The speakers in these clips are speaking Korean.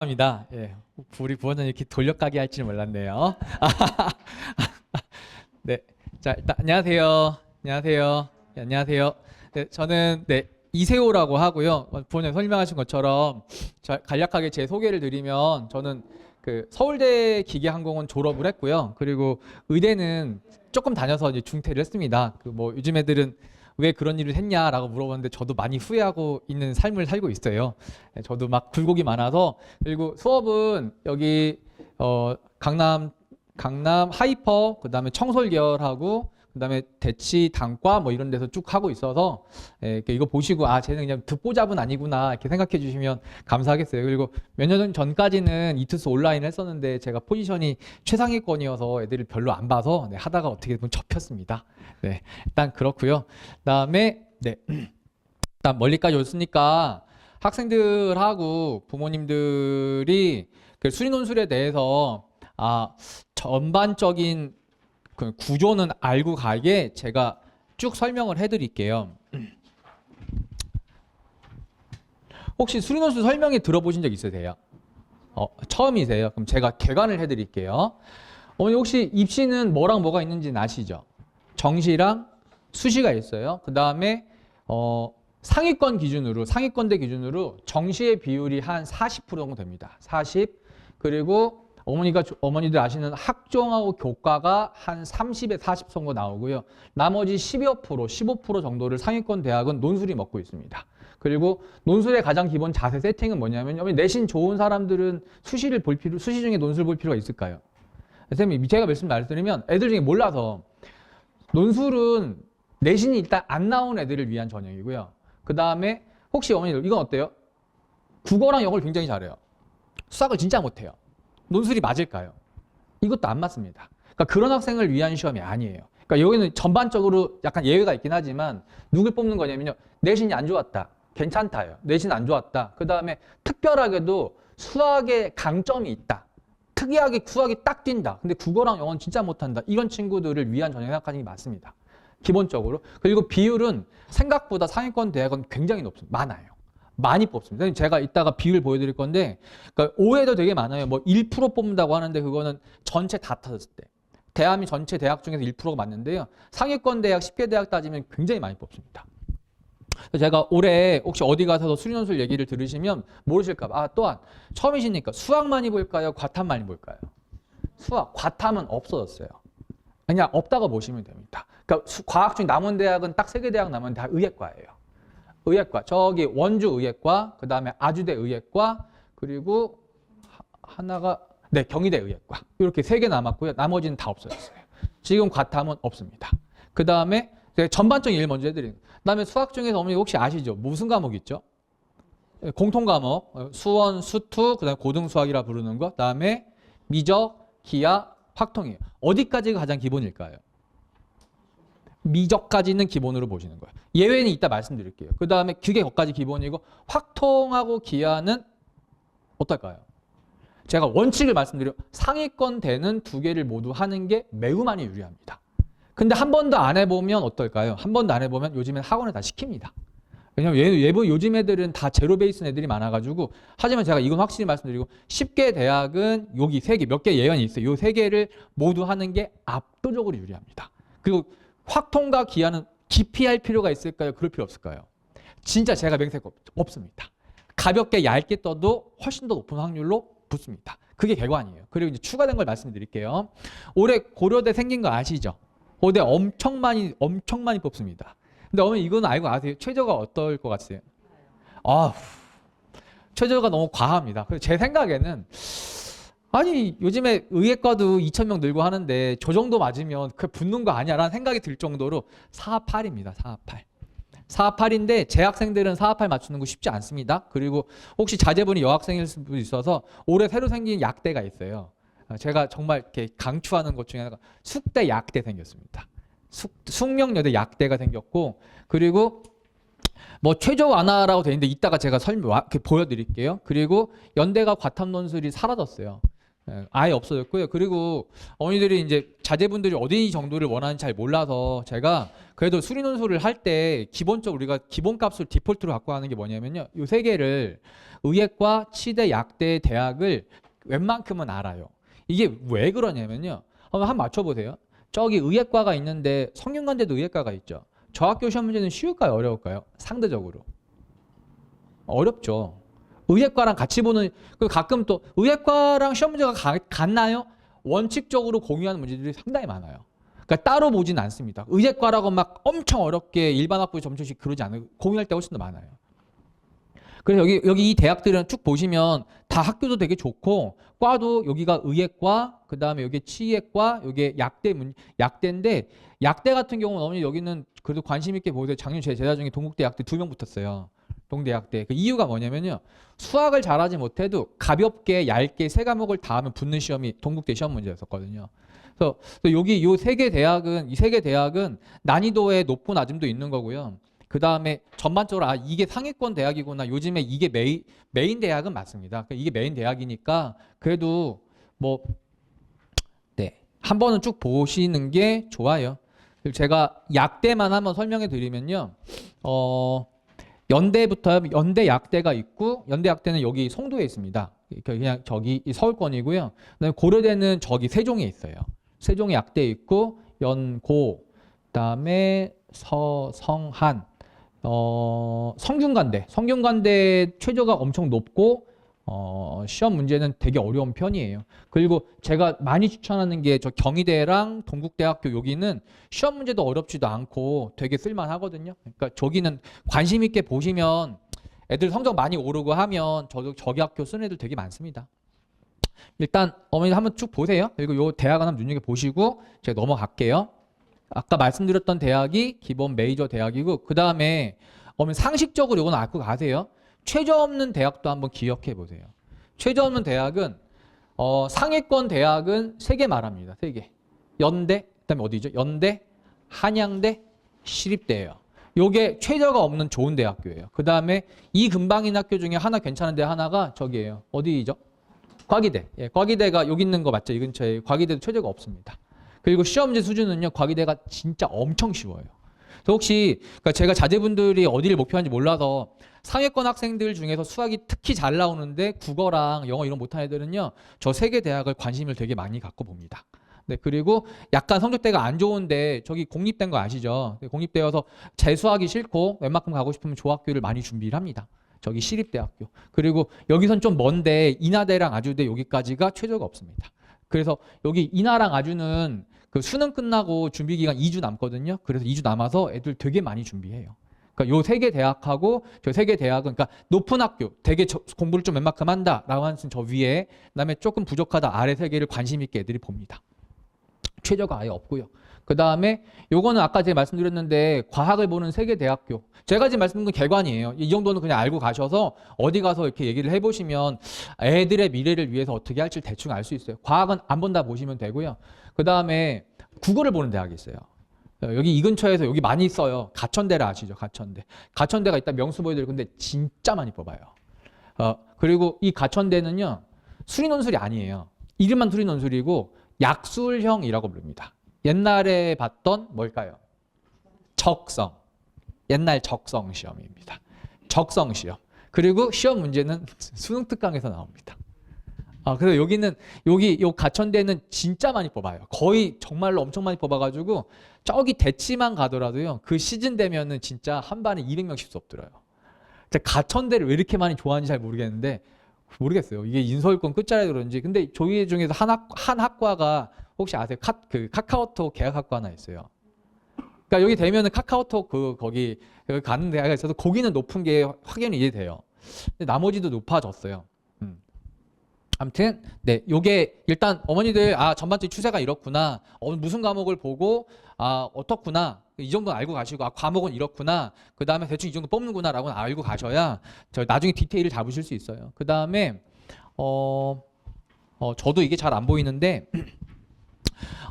합니다. 예, 우리 부원장님 이렇게 돌려가게 할 줄 몰랐네요. 네, 자 일단 안녕하세요. 안녕하세요. 네, 안녕하세요. 네, 저는 이세호라고 하고요. 부원장님 설명하신 것처럼 간략하게 제 소개를 드리면 저는 그 서울대 기계항공은 졸업을 했고요. 그리고 의대는 조금 다녀서 이제 중퇴를 했습니다. 그 뭐 요즘 애들은 왜 그런 일을 했냐라고 물어봤는데 저도 많이 후회하고 있는 삶을 살고 있어요. 네, 저도 막 굴곡이 많아서. 그리고 수업은 여기 강남 하이퍼, 그다음에 청솔 계열하고 그다음에 대치 단과 뭐 이런 데서 쭉 하고 있어서 이거 보시고 쟤는 그냥 듣보잡은 아니구나 이렇게 생각해 주시면 감사하겠어요. 그리고 몇 년 전까지는 이투스 온라인을 했었는데 제가 포지션이 최상위권이어서 애들을 별로 안 봐서 하다가 어떻게 보면 접혔습니다. 네, 일단 그렇고요. 그다음에 일단 멀리까지 왔으니까 학생들하고 부모님들이 그 수리 논술에 대해서 전반적인 그 구조는 알고 가게 제가 쭉 설명을 해드릴게요. 혹시 수리 논술 설명회 들어보신 적 있으세요? 처음이세요? 그럼 제가 개관을 해드릴게요. 어머니 혹시 입시는 뭐랑 뭐가 있는지는 아시죠? 정시랑 수시가 있어요. 그 다음에 상위권대 기준으로 정시의 비율이 한 40% 정도 됩니다. 40. 그리고 어머니들 아시는 학종하고 교과가 한 30에 40 정도 나오고요. 나머지 10여 프로, 15% 정도를 상위권 대학은 논술이 먹고 있습니다. 그리고 논술의 가장 기본 자세 세팅은 뭐냐면 내신 좋은 사람들은 수시 중에 논술 볼 필요가 있을까요? 선생님, 제가 말씀드리면 애들 중에 몰라서 논술은 내신이 일단 안 나온 애들을 위한 전형이고요. 그 다음에 혹시 어머니들 이건 어때요? 국어랑 영어를 굉장히 잘해요. 수학을 진짜 못해요. 논술이 맞을까요? 이것도 안 맞습니다. 그러니까 그런 학생을 위한 시험이 아니에요. 그러니까 여기는 전반적으로 약간 예외가 있긴 하지만 누굴 뽑는 거냐면요. 내신이 안 좋았다. 괜찮다요. 내신 안 좋았다. 그 다음에 특별하게도 수학에 강점이 있다. 특이하게 수학이 딱 뛴다. 근데 국어랑 영어는 진짜 못한다. 이런 친구들을 위한 전형 생각하는 게 맞습니다. 기본적으로. 그리고 비율은 생각보다 상위권 대학은 굉장히 높습니다. 많아요. 많이 뽑습니다. 제가 이따가 비율 보여드릴 건데, 그러니까 오해도 되게 많아요. 뭐 1% 뽑는다고 하는데 그거는 전체 다 터졌을 때. 대한민국 전체 대학 중에서 1%가 맞는데요. 상위권 대학, 10개 대학 따지면 굉장히 많이 뽑습니다. 제가 올해 혹시 어디 가서도 수리논술 얘기를 들으시면 모르실까 봐. 또한 처음이시니까 수학 많이 볼까요? 과탐 많이 볼까요? 수학, 과탐은 없어졌어요. 그냥 없다고 보시면 됩니다. 그러니까 과학 중 남은 대학은 딱 3개 대학 남은 다 의예과예요. 의예과, 저기 원주 의예과, 그 다음에 아주대 의예과, 그리고 하나가 경희대 의예과. 이렇게 3개 남았고요. 나머지는 다 없어졌어요. 지금 과탐은 없습니다. 그 다음에 전반적인 일 먼저 해드리는 거예요. 그 다음에 수학 중에서 어머니 혹시 아시죠? 무슨 과목 있죠? 공통 과목, 수원, 수투, 그 다음에 고등수학이라 부르는 거, 그 다음에 미적, 기하, 확통이에요. 어디까지가 가장 기본일까요? 미적까지는 기본으로 보시는 거예요. 예외는 이따 말씀드릴게요. 그 다음에 그게 거기까지 기본이고 확통하고 기하는 어떨까요? 제가 원칙을 말씀드려 상위권 되는 2개를 모두 하는 게 매우 많이 유리합니다. 근데 한 번도 안 해보면 어떨까요? 한 번도 안 해보면 요즘엔 학원에 다 시킵니다. 왜냐면 요즘 애들은 다 제로 베이스 애들이 많아가지고. 하지만 제가 이건 확실히 말씀드리고 10개 대학은 여기 3개, 몇 개 예언이 있어요. 요 3개를 모두 하는 게 압도적으로 유리합니다. 그리고 확통과 기하는 깊이 할 필요가 있을까요? 그럴 필요 없을까요? 진짜 제가 맹세코 없습니다. 가볍게 얇게 떠도 훨씬 더 높은 확률로 붙습니다. 그게 개관이에요. 그리고 이제 추가된 걸 말씀드릴게요. 올해 고려대 생긴 거 아시죠? 고대 엄청 많이 뽑습니다. 근데 어머니 이건 알고 아세요? 최저가 어떨 것 같으세요? 최저가 너무 과합니다. 그래서 제 생각에는 아니 요즘에 의예과도 2,000명 늘고 하는데 저 정도 맞으면 그 붙는 거 아니야 라는 생각이 들 정도로 448입니다. 448. 448인데 재학생들은 448 맞추는 거 쉽지 않습니다. 그리고 혹시 자제분이 여학생일 수도 있어서 올해 새로 생긴 약대가 있어요. 제가 정말 이렇게 강추하는 것 중에 하나가 숙대 약대 생겼습니다. 숙명여대 약대가 생겼고, 그리고 뭐 최저 완화라고 돼 있는데 이따가 제가 보여드릴게요. 그리고 연대가 과탐 논술이 사라졌어요. 아예 없어졌고요. 그리고 어머니들이 이제 자제분들이 어디 정도를 원하는지 잘 몰라서 제가 그래도 수리 논술을 할 때 기본적으로 우리가 기본값을 디폴트로 갖고 하는 게 뭐냐면요. 이 3개를 의예과, 치대, 약대 대학을 웬만큼은 알아요. 이게 왜 그러냐면요. 한번 맞춰보세요. 저기 의예과가 있는데 성균관대도 의예과가 있죠. 저 학교 시험 문제는 쉬울까요? 어려울까요? 상대적으로. 어렵죠. 의예과랑 같이 보는, 가끔 또 의예과랑 시험 문제가 같나요? 원칙적으로 공유하는 문제들이 상당히 많아요. 그러니까 따로 보진 않습니다. 의예과라고 막 엄청 어렵게 일반 학부에 점수씩 그러지 않아요. 공유할 때가 훨씬 더 많아요. 그래서 여기 이 대학들은 쭉 보시면 다 학교도 되게 좋고 과도 여기가 의예과, 그다음에 여기 치의과, 여기 약대인데 약대 같은 경우는 어머니 여기는 그래도 관심 있게 보세요. 작년 제 제자 중에 동국대 약대 2명 붙었어요. 동대약대. 그 이유가 뭐냐면요. 수학을 잘하지 못해도 가볍게 얇게 세 과목을 다 하면 붙는 시험이 동국대 시험 문제였었거든요. 그래서 여기 요 세 개 대학은 이 세 개 대학은 난이도의 높고 낮음도 있는 거고요. 그 다음에 전반적으로 이게 상위권 대학이구나. 요즘에 이게 메인 대학은 맞습니다. 이게 메인 대학이니까 그래도 뭐 네, 한 번은 쭉 보시는 게 좋아요. 제가 약대만 한번 설명해 드리면요. 연대부터 연대 약대가 있고 연대 약대는 여기 송도에 있습니다. 그냥 저기 서울권이고요. 그다음에 고려대는 저기 세종에 있어요. 세종에 약대 있고 연고, 그다음에 성한, 성균관대 최저가 엄청 높고 시험 문제는 되게 어려운 편이에요. 그리고 제가 많이 추천하는 게 저 경희대랑 동국대학교 여기는 시험 문제도 어렵지도 않고 되게 쓸만하거든요. 그러니까 저기는 관심 있게 보시면 애들 성적 많이 오르고 하면 저기 학교 쓰는 애들 되게 많습니다. 일단 어머니 한번 쭉 보세요. 그리고 요 대학은 한번 눈여겨보시고 제가 넘어갈게요. 아까 말씀드렸던 대학이 기본 메이저 대학이고 그 다음에 어머니 상식적으로 이건 알고 가세요. 최저 없는 대학도 한번 기억해 보세요. 최저 없는 대학은 상위권 대학은 3개 말합니다. 3개. 연대, 그다음에 어디죠? 연대, 한양대, 시립대예요. 요게 최저가 없는 좋은 대학교예요. 그 다음에 이 근방인 학교 중에 하나 괜찮은 데 하나가 저기예요. 어디죠? 과기대. 예, 과기대가 여기 있는 거 맞죠? 이 근처에 과기대도 최저가 없습니다. 그리고 시험 문제 수준은요. 과기대가 진짜 엄청 쉬워요. 그래서 혹시 그러니까 제가 자제분들이 어디를 목표하는지 몰라서 상위권 학생들 중에서 수학이 특히 잘 나오는데 국어랑 영어 이런 못하는 애들은요. 저 3개 대학을 관심을 되게 많이 갖고 봅니다. 네, 그리고 약간 성적대가 안 좋은데 저기 공립된 거 아시죠? 공립되어서 재수하기 싫고 웬만큼 가고 싶으면 조학교를 많이 준비를 합니다. 저기 시립대학교. 그리고 여기선 좀 먼데 인하대랑 아주대 여기까지가 최저가 없습니다. 그래서 여기 인하랑 아주는 그 수능 끝나고 준비 기간 2주 남거든요. 그래서 2주 남아서 애들 되게 많이 준비해요. 그러니까 요 3개 대학하고 저 3개 대학은 그러니까 높은 학교, 되게 공부를 좀 웬만큼 한다라고 하는 저 위에, 그다음에 조금 부족하다 아래 3개를 관심 있게 애들이 봅니다. 최저가 아예 없고요. 그 다음에 요거는 아까 제가 말씀드렸는데 과학을 보는 3개 대학교. 제가 지금 말씀드린 건 개관이에요. 이 정도는 그냥 알고 가셔서 어디 가서 이렇게 얘기를 해보시면 애들의 미래를 위해서 어떻게 할지 대충 알 수 있어요. 과학은 안 본다 보시면 되고요. 그 다음에 국어를 보는 대학이 있어요. 여기 이 근처에서 여기 많이 있어요. 가천대를 아시죠? 가천대. 가천대가 있다 명수 보여드릴 건데 진짜 많이 뽑아요. 그리고 이 가천대는요. 수리논술이 아니에요. 이름만 수리논술이고 약술형이라고 부릅니다. 옛날에 봤던 뭘까요? 적성. 옛날 적성 시험입니다. 적성 시험. 그리고 시험 문제는 수능 특강에서 나옵니다. 그래서 요 가천대는 진짜 많이 뽑아요. 거의 정말로 엄청 많이 뽑아가지고 저기 대치만 가더라도요. 그 시즌 되면은 진짜 한 반에 200명씩 수업 들어요. 가천대를 왜 이렇게 많이 좋아하는지 잘 모르겠어요. 이게 인서울권 끝자리에 그런지. 근데 저희 중에서 한 학과가 혹시 아세요? 카카오톡 계약학과 하나 있어요. 그러니까 여기 되면은 카카오톡 거기 가는 데가 있어서 거기는 높은 게 확연히 이해돼요. 근데 나머지도 높아졌어요. 아무튼 네, 요게 일단 어머니들 전반적인 추세가 이렇구나. 무슨 과목을 보고 어떻구나. 이 정도는 알고 가시고 과목은 이렇구나. 그 다음에 대충 이 정도 뽑는구나라고는 알고 가셔야 나중에 디테일을 잡으실 수 있어요. 그 다음에 저도 이게 잘 안 보이는데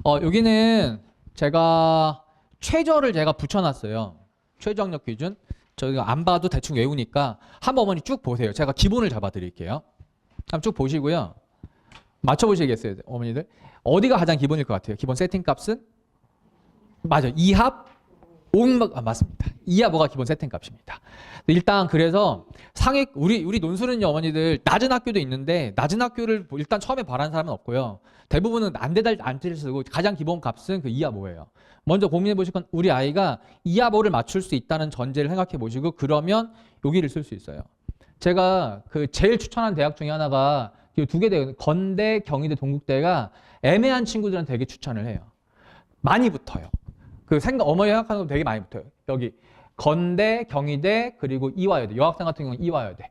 여기는 제가 최저를 제가 붙여놨어요. 최저학력 기준. 저희가 안 봐도 대충 외우니까 한번 어머니 쭉 보세요. 제가 기본을 잡아드릴게요. 한번 쭉 보시고요. 맞춰보시겠어요, 어머니들? 어디가 가장 기본일 것 같아요? 기본 세팅 값은? 맞아요. 2합, 5합, 맞습니다. 이하 뭐가 기본 세팅값입니다. 일단 그래서 상위 우리 논술은요 어머니들 낮은 학교도 있는데 낮은 학교를 일단 처음에 바라는 사람은 없고요. 대부분은 안대를 쓰고 가장 기본 값은 그 이하 뭐예요. 먼저 고민해 보실 건 우리 아이가 이하 뭐를 맞출 수 있다는 전제를 생각해 보시고 그러면 여기를 쓸 수 있어요. 제가 그 제일 추천한 대학 중에 하나가 두 개 대학, 건대, 경희대, 동국대가 애매한 친구들은 되게 추천을 해요. 많이 붙어요. 그 어머니 생각하는 거 되게 많이 붙어요. 여기 건대, 경희대, 그리고 이화여대. 여학생 같은 경우는 이화여대.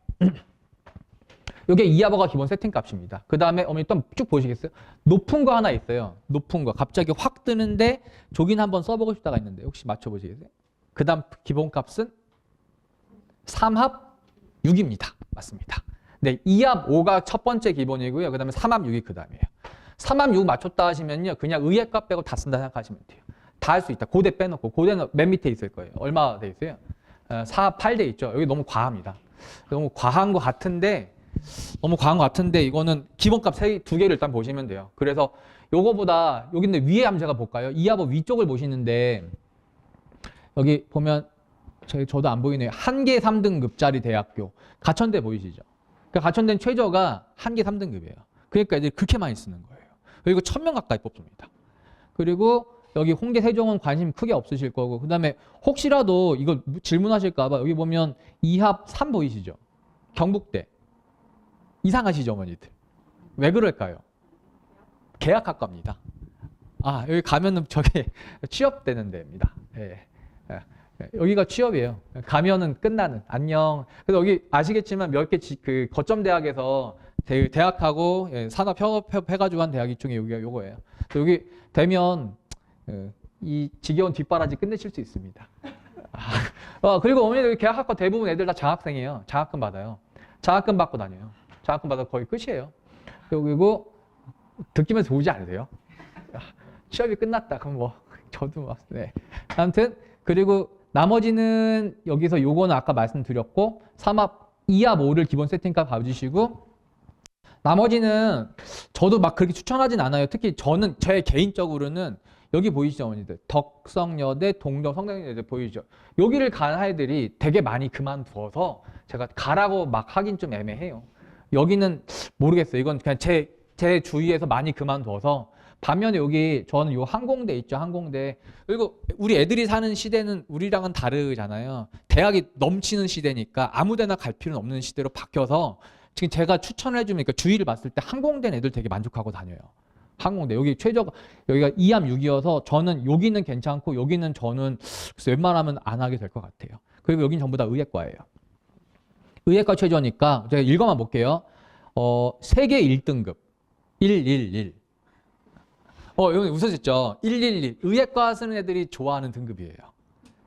이게 이하버가 기본 세팅값입니다. 그 다음에 어머니 또 쭉 보시겠어요? 높은 거 하나 있어요. 높은 거. 갑자기 확 뜨는데 조긴 한번 써보고 싶다가 있는데 혹시 맞춰보시겠어요? 그 다음 기본값은 3합 6입니다. 맞습니다. 네, 2합 5가 첫 번째 기본이고요. 그 다음에 3합 6이 그 다음이에요. 3합 6 맞췄다 하시면요. 그냥 의예값 빼고 다 쓴다 생각하시면 돼요. 다 할 수 있다. 고대 빼놓고. 고대는 맨 밑에 있을 거예요. 얼마 돼 있어요? 4합 8돼 있죠. 여기 너무 과합니다. 너무 과한 것 같은데 이거는 기본값 두 개를 일단 보시면 돼요. 그래서 요거보다 여기 있는데 위에 함수가 볼까요? 2합 위쪽을 보시는데 여기 보면 저도 안 보이네요. 한계 3등급짜리 대학교. 가천대 보이시죠? 그러니까 가천대는 최저가 한계 3등급이에요. 그러니까 애들이 그렇게 많이 쓰는 거예요. 그리고 1000명 가까이 뽑습니다. 그리고 여기 홍대 세종은 관심 크게 없으실 거고 그 다음에 혹시라도 이거 질문하실까 봐 여기 보면 2합 3 보이시죠? 경북대. 이상하시죠 어머니들? 왜 그럴까요? 계약학과입니다. 아 여기 가면은 저게 취업되는 데입니다. 예. 여기가 취업이에요. 가면은 끝나는 안녕. 그래서 여기 아시겠지만 몇 개 그 거점 대학에서 대학하고 산업 협업 해가지고 한 대학이 중에 여기가 요거예요. 여기 되면 이 지겨운 뒷바라지 끝내실 수 있습니다. 그리고 어머니들 계약학과 대부분 애들 다 장학생이에요. 장학금 받아요. 장학금 받고 다녀요. 장학금 받아 거의 끝이에요. 그리고 듣기만 좋지 않으세요? 취업이 끝났다. 그럼 뭐 저도 뭐 네. 아무튼 그리고 나머지는 여기서 요거는 아까 말씀드렸고 3합 2합 5를 기본 세팅값 봐주시고 나머지는 저도 막 그렇게 추천하진 않아요. 특히 저는 제 개인적으로는 여기 보이시죠 어머니들 덕성여대, 동덕, 성당여대 보이죠? 여기를 간 아이들이 되게 많이 그만두어서 제가 가라고 막 하긴 좀 애매해요. 여기는 모르겠어요. 이건 그냥 제 주위에서 많이 그만둬서 반면에 여기 저는 요 항공대 있죠. 항공대. 그리고 우리 애들이 사는 시대는 우리랑은 다르잖아요. 대학이 넘치는 시대니까 아무 데나 갈 필요는 없는 시대로 바뀌어서 지금 제가 추천을 해주면 그러니까 주위를 봤을 때 항공대 애들 되게 만족하고 다녀요. 항공대. 여기 여기가 2합 6이어서 저는 여기는 괜찮고 여기는 저는 웬만하면 안 하게 될 것 같아요. 그리고 여기는 전부 다 의예과예요. 의예과 최저니까 제가 읽어만 볼게요. 세계 1등급 111. 여기 웃으셨죠? 111. 의예과 쓰는 애들이 좋아하는 등급이에요.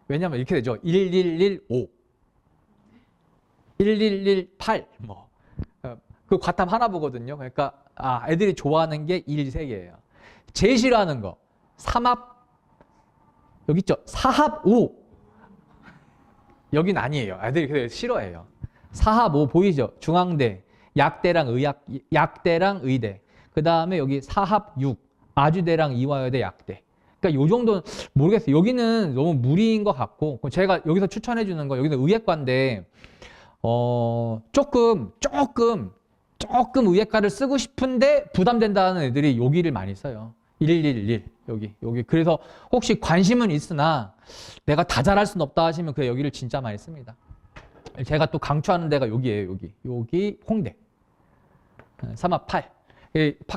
왜냐면 이렇게 되죠. 1115. 1118. 그 과탐 하나 보거든요. 그러니까 애들이 좋아하는 게 1, 3개예요. 제일 싫어하는 거 3합 여기 있죠. 4합 5. 여긴 아니에요. 애들이 그래 싫어해요. 4합 5 보이죠? 중앙대, 약대랑 의대. 그 다음에 여기 4합 6, 아주대랑 이화여대 약대. 그러니까 요 정도는 모르겠어요. 여기는 너무 무리인 것 같고 제가 여기서 추천해 주는 거 여기는 의예과인데 조금 의예과를 쓰고 싶은데 부담된다는 애들이 여기를 많이 써요. 111 여기. 그래서 혹시 관심은 있으나 내가 다 잘할 수는 없다 하시면 그 여기를 진짜 많이 씁니다. 제가 또 강추하는 데가 여기예요. 여기 홍대 3합 8.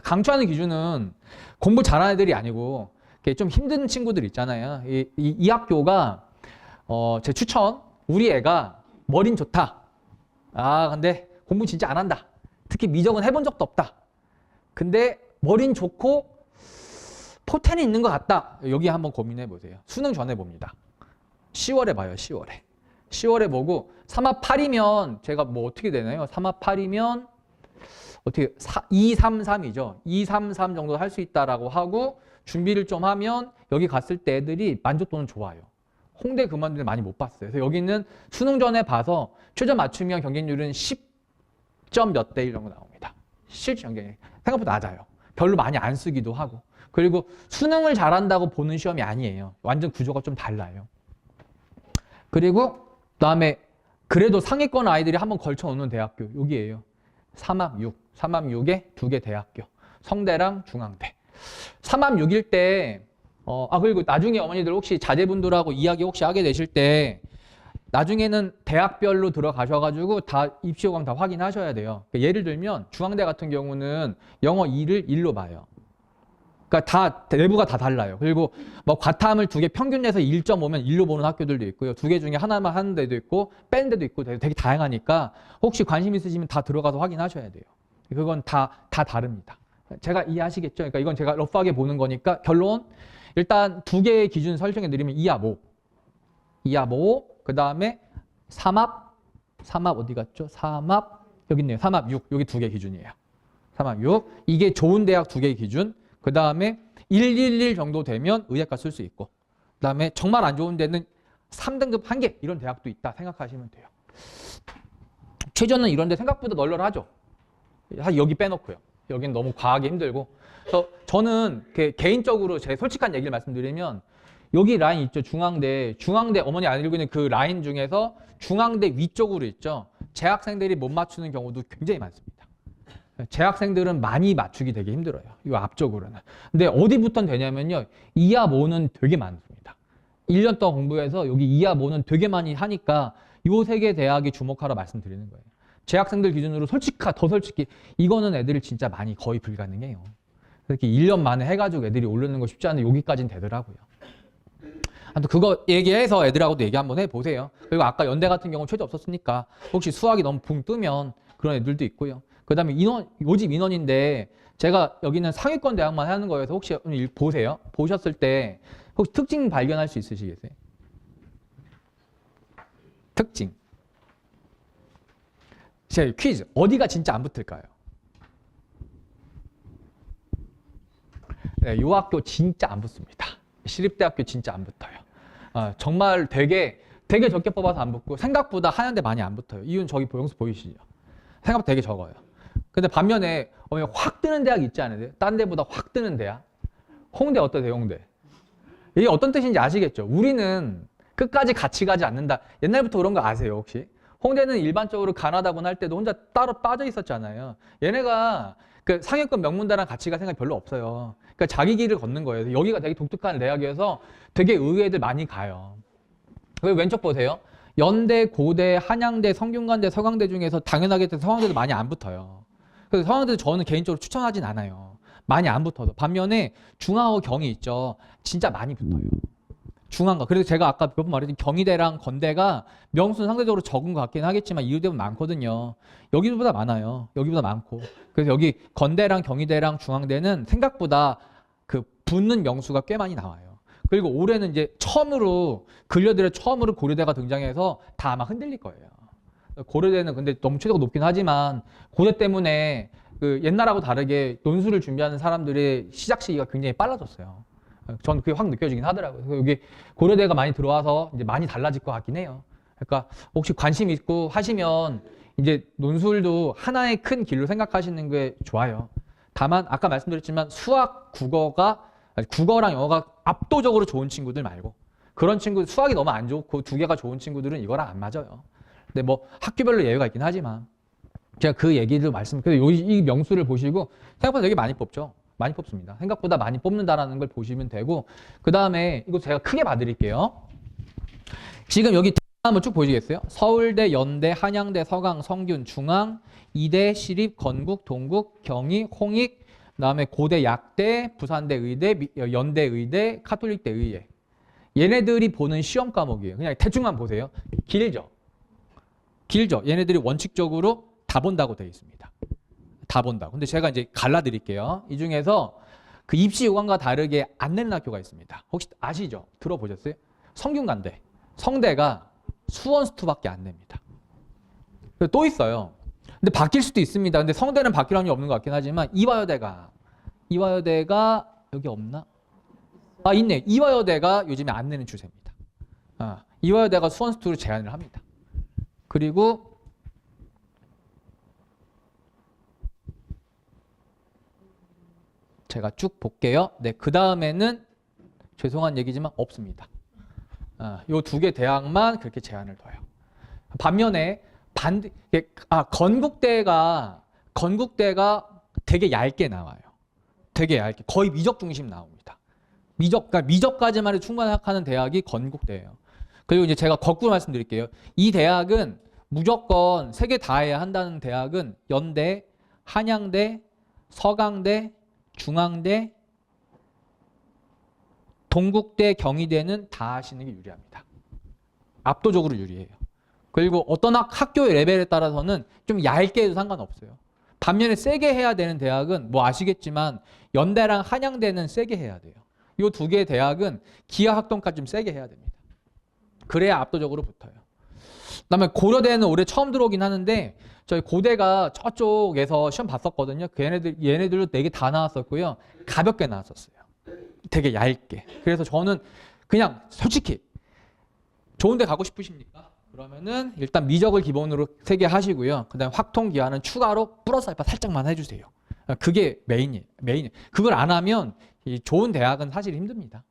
강추하는 기준은 공부 잘하는 애들이 아니고 좀 힘든 친구들 있잖아요. 이 학교가 제 추천 우리 애가 머린 좋다. 근데 공부 진짜 안 한다. 특히 미적은 해본 적도 없다. 근데 머린 좋고 포텐이 있는 것 같다. 여기 한번 고민해 보세요. 수능 전에 봅니다. 10월에 봐요. 10월에 보고 3합 8이면 제가 뭐 어떻게 되나요? 3합 8이면 어떻게 233이죠. 233 정도 할 수 있다라고 하고 준비를 좀 하면 여기 갔을 때 애들이 만족도는 좋아요. 홍대 그만두는 많이 못 봤어요. 그래서 여기는 수능 전에 봐서 최저 맞추면 경쟁률은 10점 몇 대 1 정도 나옵니다. 실제 경쟁률 생각보다 낮아요. 별로 많이 안 쓰기도 하고. 그리고 수능을 잘한다고 보는 시험이 아니에요. 완전 구조가 좀 달라요. 그리고 그다음에 그래도 상위권 아이들이 한번 걸쳐놓는 대학교 여기에요. 삼합6에 두 개 대학교. 성대랑 중앙대. 삼합6일 때 그리고 나중에 어머니들 혹시 자제분들하고 이야기 혹시 하게 되실 때 나중에는 대학별로 들어가셔가지고 다 입시 요강 다 확인하셔야 돼요. 그러니까 예를 들면 중앙대 같은 경우는 영어 2를 1로 봐요. 그러니까 다 내부가 다 달라요. 그리고 뭐 과탐을 두 개 평균 내서 1.5면 1로 보는 학교들도 있고요. 두 개 중에 하나만 하는 데도 있고 빼는 데도 있고 되게 다양하니까 혹시 관심 있으시면 다 들어가서 확인하셔야 돼요. 그건 다 다릅니다. 제가 이해하시겠죠? 그러니까 이건 제가 러프하게 보는 거니까 결론 일단 두 개의 기준 설정해 드리면 2합 5 그 다음에 삼합 어디 갔죠? 삼합 여기 있네요. 삼합 6 여기 두 개 기준이에요. 삼합 6 이게 좋은 대학 두 개의 기준. 그 다음에 111 정도 되면 의예과 쓸 수 있고 그 다음에 정말 안 좋은 데는 3등급 1개 이런 대학도 있다 생각하시면 돼요. 최저는 이런 데 생각보다 널널하죠. 여기 빼놓고요. 여긴 너무 과하게 힘들고 그래서 저는 개인적으로 제 솔직한 얘기를 말씀드리면 여기 라인 있죠. 중앙대 어머니 안 읽고 있는 그 라인 중에서 중앙대 위쪽으로 있죠. 재학생들이 못 맞추는 경우도 굉장히 많습니다. 재학생들은 많이 맞추기 되게 힘들어요. 이 앞쪽으로는. 근데 어디부터는 되냐면요. 2합 5는 되게 많습니다. 1년 동안 공부해서 여기 2합 5는 되게 많이 하니까 요 세 개 대학에 주목하라 말씀드리는 거예요. 재학생들 기준으로 더 솔직히 이거는 애들이 진짜 많이 거의 불가능해요. 이렇게 1년 만에 해가지고 애들이 오르는 거 쉽지 않은데 여기까지는 되더라고요. 아무튼 그거 얘기해서 애들하고도 얘기 한번 해보세요. 그리고 아까 연대 같은 경우는 최저 없었으니까 혹시 수학이 너무 붕 뜨면 그런 애들도 있고요. 그 다음에 모집 인원인데 제가 여기는 상위권 대학만 하는 거여서 혹시 보세요. 보셨을 때 혹시 특징 발견할 수 있으시겠어요? 특징. 제 퀴즈. 어디가 진짜 안 붙을까요? 네, 이 학교 진짜 안 붙습니다. 시립대학교 진짜 안 붙어요. 정말 되게 적게 뽑아서 안 붙고 생각보다 하는데 많이 안 붙어요. 이유는 저기 보영수 보이시죠? 생각보다 되게 적어요. 근데 반면에 확 뜨는 대학 있지 않으세요? 딴 데보다 확 뜨는 대학? 홍대 어떠세요? 홍대. 이게 어떤 뜻인지 아시겠죠? 우리는 끝까지 같이 가지 않는다. 옛날부터 그런 거 아세요 혹시? 홍대는 일반적으로 가나다군 할 때도 혼자 따로 빠져 있었잖아요. 얘네가 그 상위권 명문대랑 같이 갈 생각이 별로 없어요. 그러니까 자기 길을 걷는 거예요. 여기가 되게 독특한 대학이어서 되게 의외들 많이 가요. 왼쪽 보세요. 연대, 고대, 한양대, 성균관대, 서강대 중에서 당연하게 서강대도 많이 안 붙어요. 그래서 서강대도 저는 개인적으로 추천하진 않아요. 많이 안 붙어도. 반면에 중앙하고 경이 있죠. 진짜 많이 붙어요. 중앙과. 그래서 제가 아까 몇 번 말했던 경희대랑 건대가 명수는 상대적으로 적은 것 같긴 하겠지만 이유대는 많거든요. 여기보다 많아요. 여기보다 많고. 그래서 여기 건대랑 경희대랑 중앙대는 생각보다 그 붙는 명수가 꽤 많이 나와요. 그리고 올해는 이제 처음으로 고려대가 등장해서 다 아마 흔들릴 거예요. 고려대는 근데 너무 최저가 높긴 하지만 고대 때문에 그 옛날하고 다르게 논술을 준비하는 사람들의 시작 시기가 굉장히 빨라졌어요. 전 그게 확 느껴지긴 하더라고요. 그래서 여기 고려대가 많이 들어와서 이제 많이 달라질 것 같긴 해요. 그러니까 혹시 관심 있고 하시면 이제 논술도 하나의 큰 길로 생각하시는 게 좋아요. 다만 아까 말씀드렸지만 국어랑 영어가 압도적으로 좋은 친구들 말고 그런 친구 수학이 너무 안 좋고 두 개가 좋은 친구들은 이거랑 안 맞아요. 근데 뭐 학교별로 예외가 있긴 하지만 제가 그 얘기를 그래서 이 명수를 보시고 생각보다 되게 많이 뽑죠. 많이 뽑습니다. 생각보다 많이 뽑는다라는 걸 보시면 되고 그 다음에 이거 제가 크게 봐드릴게요. 지금 여기 한번 쭉 보시겠어요? 서울대, 연대, 한양대, 서강, 성균, 중앙, 이대, 시립, 건국, 동국, 경희, 홍익, 그다음에 고대, 약대, 부산대, 의대, 연대, 의대, 카톨릭대, 의예. 얘네들이 보는 시험 과목이에요. 그냥 대충만 보세요. 길죠. 얘네들이 원칙적으로 다 본다고 되어 있습니다. 다 본다고. 근데 제가 이제 갈라드릴게요. 이 중에서 그 입시 요강과 다르게 안 내는 학교가 있습니다. 혹시 아시죠? 들어보셨어요? 성균관대. 성대가 수원수투밖에 안 냅니다. 또 있어요. 근데 바뀔 수도 있습니다. 근데 성대는 바뀔 확률이 없는 것 같긴 하지만 이화여대가 여기 없나? 있네. 이화여대가 요즘에 안 내는 추세입니다. 이화여대가 수원수투를 제한을 합니다. 그리고 제가 쭉 볼게요. 네, 그 다음에는 죄송한 얘기지만 없습니다. 요 두 개 대학만 그렇게 제한을 둬요. 반면에 건국대가 되게 얇게 나와요. 되게 얇게 거의 미적 중심 나옵니다. 그러니까 미적까지만 해도 충분히 생각하는 대학이 건국대예요. 그리고 이제 제가 거꾸로 말씀드릴게요. 이 대학은 무조건 세 개 다 해야 한다는 대학은 연대, 한양대, 서강대, 중앙대, 동국대, 경희대는 다 하시는 게 유리합니다. 압도적으로 유리해요. 그리고 어떤 학교의 레벨에 따라서는 좀 얇게 해도 상관없어요. 반면에 세게 해야 되는 대학은 뭐 아시겠지만 연대랑 한양대는 세게 해야 돼요. 이 두 개의 대학은 기하학동까지 좀 세게 해야 됩니다. 그래야 압도적으로 붙어요. 그다음에 고려대는 올해 처음 들어오긴 하는데 저희 고대가 저쪽에서 시험 봤었거든요. 얘네들도 4개 다 나왔었고요. 가볍게 나왔었어요. 되게 얇게. 그래서 저는 그냥 솔직히 좋은 데 가고 싶으십니까? 그러면은 일단 미적을 기본으로 3개 하시고요. 그다음에 확통 기하는 추가로 플러스 알파 살짝만 해주세요. 그게 메인이에요. 그걸 안 하면 이 좋은 대학은 사실 힘듭니다.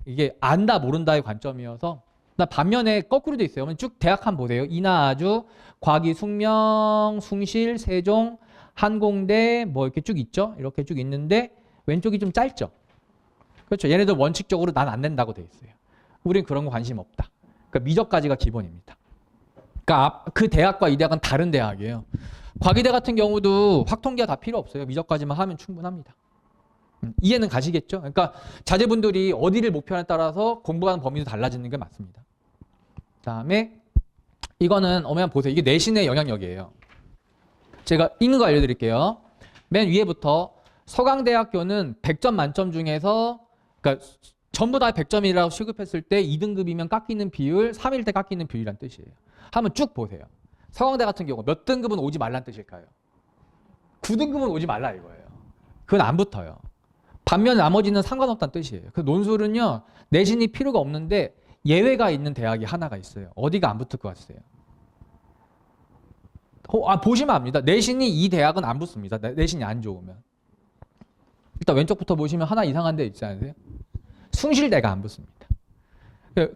이게 안다 모른다의 관점이어서. 반면에 거꾸로 돼 있어요. 쭉 대학 한번 보세요. 인하아주, 과기, 숙명, 숭실, 세종, 한공대 뭐 이렇게 쭉 있죠. 이렇게 쭉 있는데 왼쪽이 좀 짧죠. 그렇죠. 얘네들 원칙적으로 난 안 된다고 돼 있어요. 우린 그런 거 관심 없다. 그러니까 미적까지가 기본입니다. 그러니까 그 대학과 이 대학은 다른 대학이에요. 과기대 같은 경우도 확통기가 다 필요 없어요. 미적까지만 하면 충분합니다. 이해는 가시겠죠? 그러니까 자제분들이 어디를 목표에 따라서 공부하는 범위도 달라지는 게 맞습니다. 그다음에 이거는 한번 보세요. 이게 내신의 영향력이에요. 제가 읽는 거 알려드릴게요. 맨 위에부터 서강대학교는 100점 만점 중에서 그러니까 전부 다 100점이라고 취급했을 때 2등급이면 깎이는 비율, 3일 때 깎이는 비율이란 뜻이에요. 한번 쭉 보세요. 서강대 같은 경우 몇 등급은 오지 말란 뜻일까요? 9등급은 오지 말라 이거예요. 그건 안 붙어요. 반면 나머지는 상관없다는 뜻이에요. 그 논술은요. 내신이 필요가 없는데 예외가 있는 대학이 하나가 있어요. 어디가 안 붙을 것 같으세요? 보시면 압니다. 내신이 이 대학은 안 붙습니다. 내신이 안 좋으면. 일단 왼쪽부터 보시면 하나 이상한 데 있지 않으세요? 숭실대가 안 붙습니다.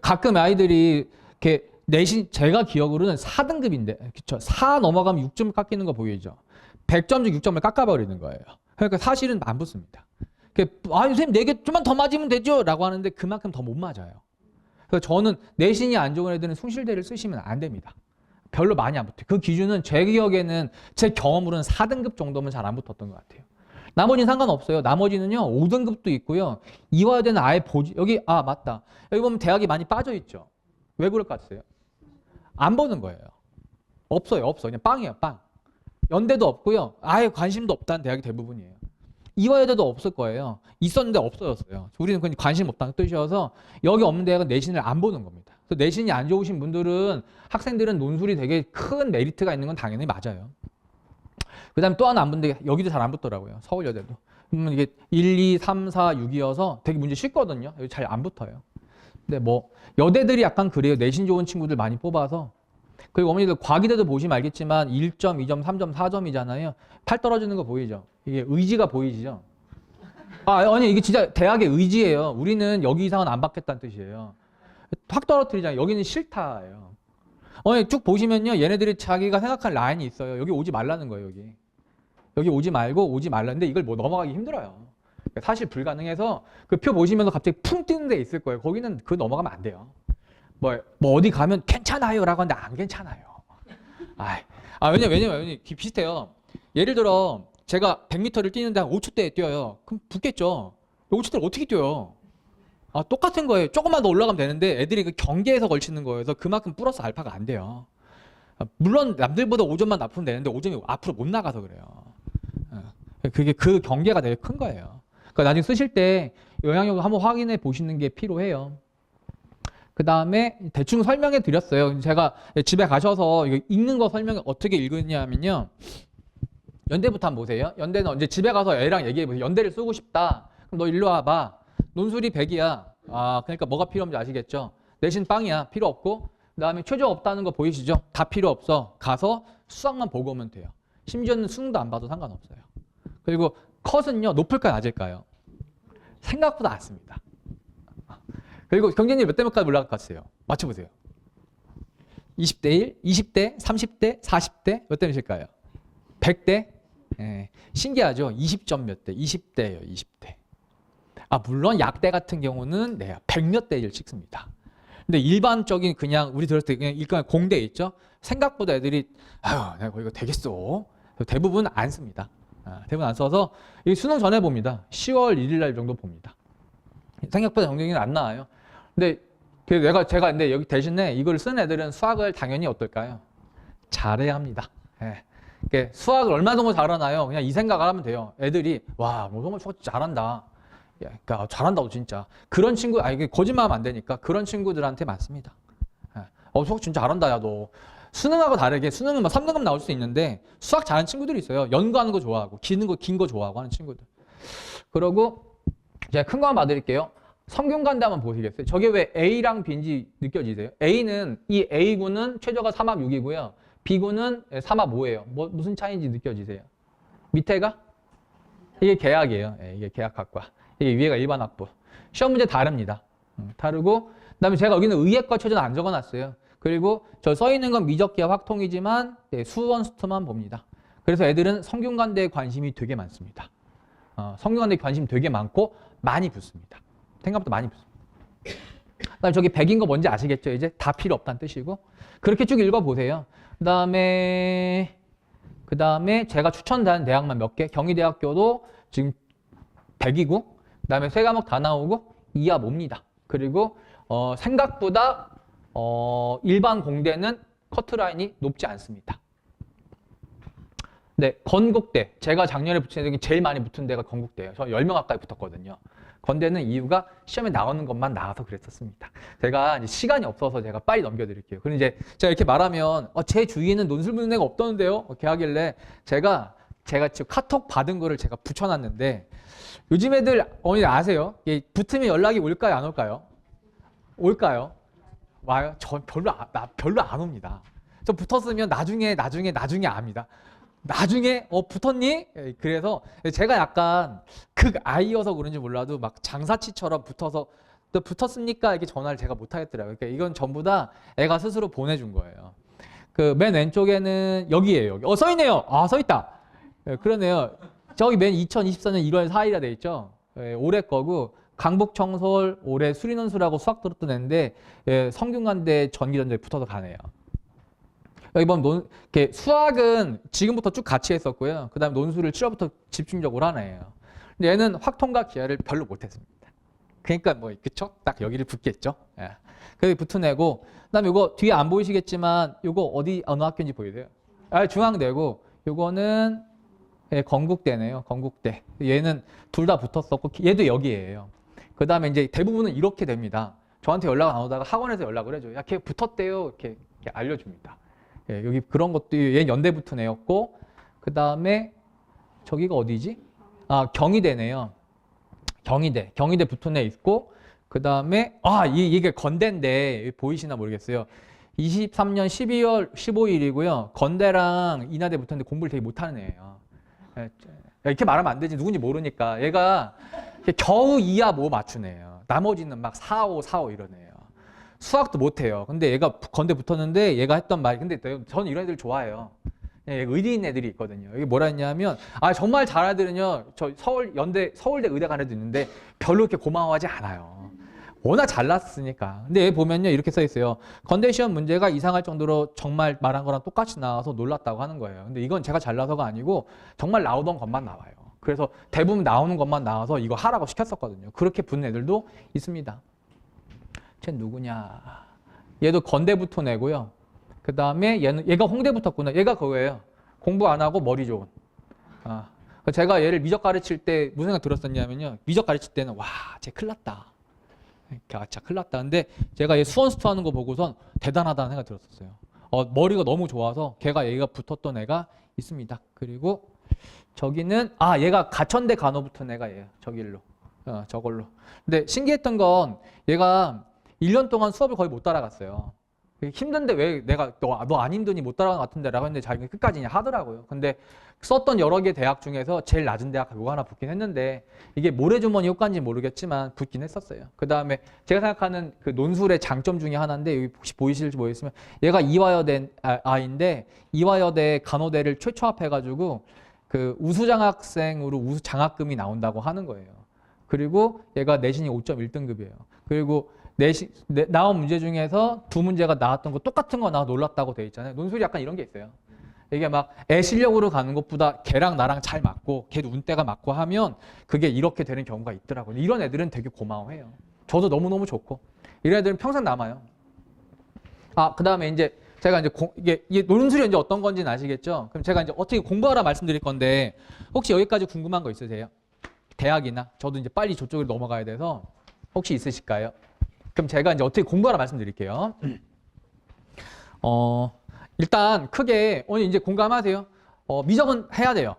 가끔 아이들이 이렇게 내신 제가 기억으로는 4등급인데 그쵸? 4 넘어가면 6점 깎이는 거 보이죠? 100점 중 6점을 깎아버리는 거예요. 그러니까 사실은 안 붙습니다. 선생님 4개 좀만 더 맞으면 되죠? 라고 하는데 그만큼 더 못 맞아요. 그래서 저는 내신이 안 좋은 애들은 숭실대를 쓰시면 안 됩니다. 별로 많이 안 붙어요. 그 기준은 제 기억에는 제 경험으로는 4등급 정도면 잘 안 붙었던 것 같아요. 나머지는 상관없어요. 나머지는요 5등급도 있고요. 이화여대는 아예 여기 맞다. 여기 보면 대학이 많이 빠져 있죠. 왜 그럴 것 같으세요? 안 보는 거예요. 없어요. 그냥 빵이에요. 빵. 연대도 없고요. 아예 관심도 없다는 대학이 대부분이에요. 이화여대도 없을 거예요. 있었는데 없어졌어요. 우리는 그냥 관심 없다는 뜻이어서 여기 없는 대학은 내신을 안 보는 겁니다. 그래서 내신이 안 좋으신 분들은 학생들은 논술이 되게 큰 메리트가 있는 건 당연히 맞아요. 그 다음에 또 하나 안 붙는데 여기도 잘 안 붙더라고요. 서울여대도. 그러면 이게 1, 2, 3, 4, 6이어서 되게 문제 쉽거든요. 여기 잘 안 붙어요. 근데 뭐 여대들이 약간 그래요. 내신 좋은 친구들 많이 뽑아서. 그리고 어머니들 과기대도 보시면 알겠지만 1점, 2점, 3점, 4점이잖아요. 팔 떨어지는 거 보이죠? 이게 의지가 보이시죠? 아니 이게 진짜 대학의 의지예요. 우리는 여기 이상은 안 받겠다는 뜻이에요. 확 떨어뜨리잖아요. 여기는 싫다예요. 쭉 보시면요. 얘네들이 자기가 생각한 라인이 있어요. 여기 오지 말라는 거예요. 여기 오지 말라는데 이걸 뭐 넘어가기 힘들어요. 사실 불가능해서 그 표 보시면서 갑자기 풍 뜨는 데 있을 거예요. 거기는 그 넘어가면 안 돼요. 뭐 어디 가면 괜찮아요 라고 하는데 안 괜찮아요. 왜냐면 비슷해요. 예를 들어 제가 100m를 뛰는데 한 5초대에 뛰어요. 그럼 붙겠죠. 5초대를 어떻게 뛰어요? 똑같은 거예요. 조금만 더 올라가면 되는데 애들이 그 경계에서 걸치는 거여서 그만큼 플러스 알파가 안 돼요. 물론 남들보다 5점만 납품면 되는데 5점이 앞으로 못 나가서 그래요. 그게 그 경계가 되게 큰 거예요. 그러니까 나중에 쓰실 때 영향력을 한번 확인해 보시는 게 필요해요. 그 다음에 대충 설명해 드렸어요. 제가 집에 가셔서 이거 읽는 거 설명 어떻게 읽느냐면요. 연대부터 한번 보세요. 연대는 언제 집에 가서 애랑 얘기해 보세요. 연대를 쓰고 싶다. 그럼 너 일로 와봐. 논술이 100이야. 그러니까 뭐가 필요 없는지 아시겠죠? 내신 빵이야. 필요 없고. 그 다음에 최저 없다는 거 보이시죠? 다 필요 없어. 가서 수학만 보고 오면 돼요. 심지어는 수능도 안 봐도 상관없어요. 그리고 컷은요. 높을까요? 낮을까요? 생각보다 낮습니다. 그리고 경쟁률 몇 대 몇까지 올라갈 것 같으세요? 맞춰보세요. 20대 1, 20대, 30대, 40대 몇 대 몇일까요? 100대? 예, 신기하죠? 20점 몇 대? 20대예요. 20대. 물론 약대 같은 경우는 100몇 대를 찍습니다. 근데 일반적인 그냥 우리 들었을 때 그냥 일반 공대 있죠? 생각보다 애들이 내가 이거 되겠어. 대부분 안 씁니다. 대부분 안 써서 수능 전에 봅니다. 10월 1일 날 정도 봅니다. 생각보다 정경이는 안 나와요. 근데 제가 근데 여기 대신에 이걸 쓴 애들은 수학을 당연히 어떨까요? 잘해야 합니다. 예. 수학을 얼마 정도 잘하나요? 그냥 이 생각을 하면 돼요. 애들이 뭐 정말 수학 잘한다. 그러니까 잘한다고 진짜. 그런 친구, 이게 거짓말하면 안 되니까 그런 친구들한테 맞습니다. 수학 진짜 잘한다, 야 너. 수능하고 다르게 수능은 3등급 나올 수 있는데 수학 잘하는 친구들이 있어요. 연구하는 거 좋아하고 긴 거 좋아하고 하는 친구들. 그러고 제가 큰 거 한번 봐드릴게요. 성균관대 한번 보시겠어요? 저게 왜 A랑 B인지 느껴지세요? A는 이 A군은 최저가 3합 6이고요. B군은 3합 5예요. 무슨 차이인지 느껴지세요? 밑에가? 이게 계약이에요. 이게 계약학과. 이게 위에가 일반학부. 시험 문제 다릅니다. 다르고 그다음에 제가 여기는 의예과 최저는 안 적어놨어요. 그리고 저 써있는 건 미적기와 확통이지만 수원수투만 봅니다. 그래서 애들은 성균관대에 관심이 되게 많습니다. 성균관대에 관심이 되게 많고 많이 붙습니다. 생각보다 많이 붙습니다. 그다음에 저기 100인 거 뭔지 아시겠죠? 이제 다 필요 없다는 뜻이고 그렇게 쭉 읽어보세요. 그다음에 제가 추천하는 대학만 몇 개. 경희대학교도 지금 100이고 그다음에 세 과목 다 나오고 2합 5입니다. 그리고 생각보다 일반 공대는 커트라인이 높지 않습니다. 네, 건국대. 제가 작년에 붙인 데가 제일 많이 붙은 데가 건국대예요. 저 10명 가까이 붙었거든요. 건대는 이유가 시험에 나오는 것만 나와서 그랬었습니다. 제가 이제 시간이 없어서 제가 빨리 넘겨드릴게요. 그럼 이제 제가 이렇게 말하면 제 주위에는 논술 붙는 애가 없던데요? 이렇게 하길래 제가 지금 카톡 받은 거를 제가 붙여놨는데 요즘 애들 어머니 아세요? 붙으면 연락이 올까요? 안 올까요? 올까요? 와요? 저 별로 안 옵니다. 저 붙었으면 나중에 압니다. 나중에 붙었니? 그래서 제가 약간 극아이여서 그런지 몰라도 막 장사치처럼 붙어서 또 붙었습니까? 이렇게 전화를 제가 못 하겠더라고요. 그러니까 이건 전부 다 애가 스스로 보내준 거예요. 그 맨 왼쪽에는 여기에요. 여기. 써있네요. 써있다. 그러네요. 저기 맨 2024년 1월 4일에 돼 있죠. 올해 거고 강북청솔 올해 수리논술하고 수학 들었던 애인데 성균관대 전기전자에 붙어서 가네요. 여기 보면 수학은 지금부터 쭉 같이 했었고요. 그 다음에 논술을 7월부터 집중적으로 하네요. 근데 얘는 확통과 기하를 별로 못했습니다. 그러니까 그쵸? 딱 여기를 붙겠죠. 그래서 붙은 애고 그 다음에 이거 뒤에 안 보이시겠지만 이거 어느 학교인지 보이세요? 중앙대고 요거는 건국대네요. 건국대. 얘는 둘 다 붙었었고 얘도 여기에요. 그 다음에 이제 대부분은 이렇게 됩니다. 저한테 연락 안 오다가 학원에서 연락을 해줘요. 야, 걔 붙었대요. 이렇게 알려줍니다. 여기 그런 것도 얘는 연대 붙은 애였고 그 다음에 저기가 어디지? 경희대네요. 경희대 붙은 애 있고 그 다음에 이게 건대인데 보이시나 모르겠어요. 23년 12월 15일이고요. 건대랑 인하대 붙었는데 공부를 되게 못하는 애예요. 이렇게 말하면 안 되지. 누군지 모르니까. 얘가 겨우 2합 5 맞춘 애예요. 나머지는 막 4, 5, 4, 5 이런 애예요. 수학도 못해요. 근데 얘가 건대 붙었는데 얘가 했던 말이 근데 저는 이런 애들 좋아해요. 의리 있는 애들이 있거든요. 이게 뭐라 했냐면 정말 잘하는 애들은요. 저 서울대 의대 간 애도 있는데 별로 그렇게 고마워하지 않아요. 워낙 잘났으니까. 근데 얘 보면요. 이렇게 써 있어요. 건대 시험 문제가 이상할 정도로 정말 말한 거랑 똑같이 나와서 놀랐다고 하는 거예요. 근데 이건 제가 잘나서가 아니고 정말 나오던 것만 나와요. 그래서 대부분 나오는 것만 나와서 이거 하라고 시켰었거든요. 그렇게 붙는 애들도 있습니다. 쟤 누구냐? 얘도 건대 붙은 애고요. 그 다음에 얘가 홍대 붙었구나. 얘가 그거예요. 공부 안 하고 머리 좋은. 제가 얘를 미적 가르칠 때 무슨 생각 들었었냐면요. 미적 가르칠 때는 쟤 큰일 났다. 진짜 큰일 났다. 근데 제가 얘 수원수투 하는 거 보고선 대단하다는 생각 들었었어요. 머리가 너무 좋아서 얘가 붙었던 애가 있습니다. 그리고 저기는 얘가 가천대 간호 붙은 애가 얘예요. 저길로. 저걸로. 근데 신기했던 건 얘가 1년 동안 수업을 거의 못 따라갔어요. 힘든데 왜 내가 너 안 힘드니 못 따라가는 것 같은데 라고 했는데 자기가 끝까지 그냥 하더라고요. 근데 썼던 여러 개 대학 중에서 제일 낮은 대학 요거 하나 붙긴 했는데 이게 모래주머니 효과인지 모르겠지만 붙긴 했었어요. 그 다음에 제가 생각하는 그 논술의 장점 중에 하나인데 여기 혹시 보이실지 모르겠으면 얘가 이화여대 아이인데 이화여대 간호대를 최초 합해가지고 그 우수장학생으로 우수장학금이 나온다고 하는 거예요. 그리고 얘가 내신이 5.1등급이에요. 그리고 나온 문제 중에서 두 문제가 나왔던 거 똑같은 거 나와 놀랐다고 돼 있잖아요. 논술이 약간 이런 게 있어요. 이게 막 애 실력으로 가는 것보다 걔랑 나랑 잘 맞고 걔도 운때가 맞고 하면 그게 이렇게 되는 경우가 있더라고요. 이런 애들은 되게 고마워해요. 저도 너무너무 좋고 이런 애들은 평생 남아요. 그 다음에 이제 제가 이제 이게 논술이 이제 어떤 건지는 아시겠죠? 그럼 제가 이제 어떻게 공부하라 말씀드릴 건데 혹시 여기까지 궁금한 거 있으세요? 대학이나 저도 이제 빨리 저쪽으로 넘어가야 돼서 혹시 있으실까요? 그럼 제가 이제 어떻게 공부하라 말씀드릴게요. 일단 크게 오늘 이제 공감하세요. 미적은 해야 돼요.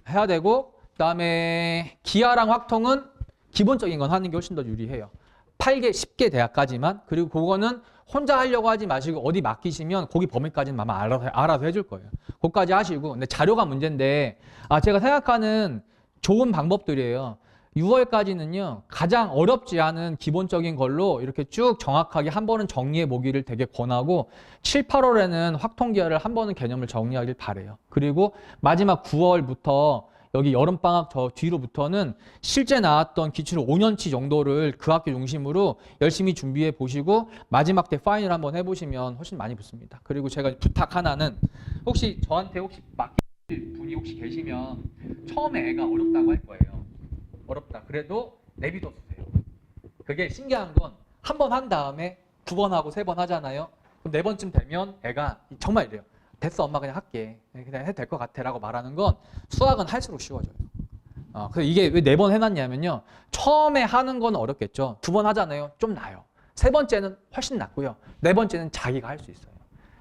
해야 되고 그다음에 기하랑 확통은 기본적인 건 하는 게 훨씬 더 유리해요. 8개, 10개 대학까지만. 그리고 그거는 혼자 하려고 하지 마시고 어디 맡기시면 거기 범위까지는 아마 알아서 해줄 거예요. 그것까지 하시고. 근데 자료가 문제인데 제가 생각하는 좋은 방법들이에요. 6월까지는요. 가장 어렵지 않은 기본적인 걸로 이렇게 쭉 정확하게 한 번은 정리해 보기를 되게 권하고 7, 8월에는 확통기하를 한 번은 개념을 정리하길 바래요. 그리고 마지막 9월부터 여기 여름방학 저 뒤로부터는 실제 나왔던 기출 5년치 정도를 그 학교 중심으로 열심히 준비해 보시고 마지막 때 파이널 한번 해보시면 훨씬 많이 붙습니다. 그리고 제가 부탁 하나는 혹시 저한테 혹시 맡길 분이 혹시 계시면 처음에 애가 어렵다고 할 거예요. 어렵다. 그래도 내비둬 주세요. 그게 신기한 건 한 번 한 다음에 2번 하고 3번 하잖아요. 그럼 4번쯤 되면 애가 정말 이래요. 됐어 엄마 그냥 할게. 그냥 해도 될 것 같아 라고 말하는 건 수학은 할수록 쉬워져요. 그래서 이게 왜 4번 해놨냐면요. 처음에 하는 건 어렵겠죠. 2번 하잖아요. 좀 나아요. 3번째는 훨씬 낫고요. 4번째는 자기가 할 수 있어요.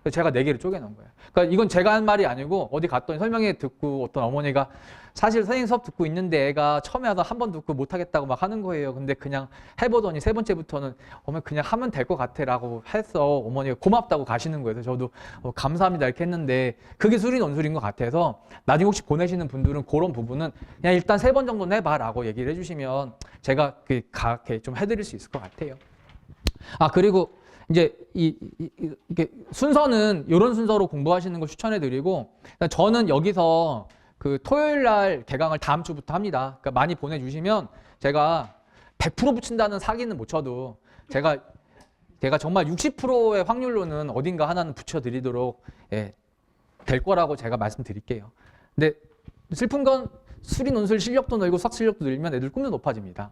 그래서 제가 4개를 쪼개놓은 거예요. 그러니까 이건 제가 한 말이 아니고 어디 갔더니 설명회 듣고 어떤 어머니가 사실 선생님 수업 듣고 있는데 애가 처음에 와서 한 번 듣고 못하겠다고 막 하는 거예요. 근데 그냥 해보더니 3번째부터는 어머니 그냥 하면 될 것 같아 라고 했어. 어머니가 고맙다고 가시는 거예요. 그래서 저도 감사합니다 이렇게 했는데 그게 수리논술인 것 같아서 나중에 혹시 보내시는 분들은 그런 부분은 그냥 일단 3번 정도는 해봐 라고 얘기를 해주시면 제가 좀 해드릴 수 있을 것 같아요. 그리고 이제 이게 순서는 이런 순서로 공부하시는 걸 추천해드리고 저는 여기서 그 토요일 날 개강을 다음 주부터 합니다. 그러니까 많이 보내주시면 제가 100% 붙인다는 사기는 못 쳐도 제가 정말 60%의 확률로는 어딘가 하나는 붙여드리도록 될 거라고 제가 말씀드릴게요. 근데 슬픈 건 수리 논술 실력도 늘고 수학 실력도 늘면 애들 꿈도 높아집니다.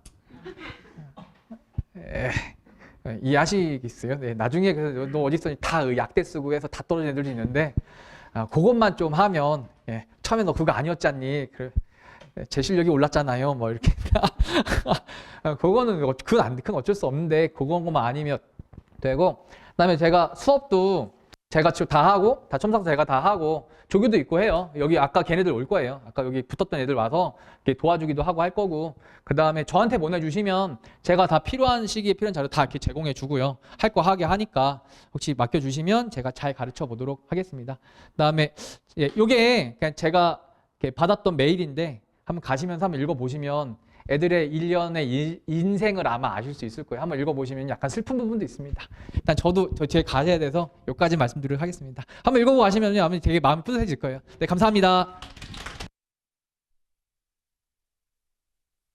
이해하시겠어요? 네, 나중에 너 어디서 다 약대 쓰고 해서 다 떨어진 애들도 있는데 그것만 좀 하면 처음에 너 그거 아니었잖니? 제 실력이 올랐잖아요. 뭐 이렇게 그거는 그건 어쩔 수 없는데 그것만 아니면 되고 그다음에 제가 수업도 제가 지금 다 하고 다 첨삭도 제가 다 하고 조교도 있고 해요. 여기 아까 걔네들 올 거예요. 아까 여기 붙었던 애들 와서 이렇게 도와주기도 하고 할 거고 그 다음에 저한테 보내주시면 제가 다 필요한 시기에 필요한 자료 다 이렇게 제공해 주고요. 할 거 하게 하니까 혹시 맡겨주시면 제가 잘 가르쳐 보도록 하겠습니다. 그 다음에 요게 그냥 제가 이렇게 받았던 메일인데 한번 가시면서 한번 읽어보시면 애들의 1년의 인생을 아마 아실 수 있을 거예요. 한번 읽어보시면 약간 슬픈 부분도 있습니다. 일단 저도 제 가셔야 돼서 여기까지 말씀드리도록 하겠습니다. 한번 읽어보고 가시면요. 아마 되게 마음이 뿌듯해질 거예요. 네, 감사합니다.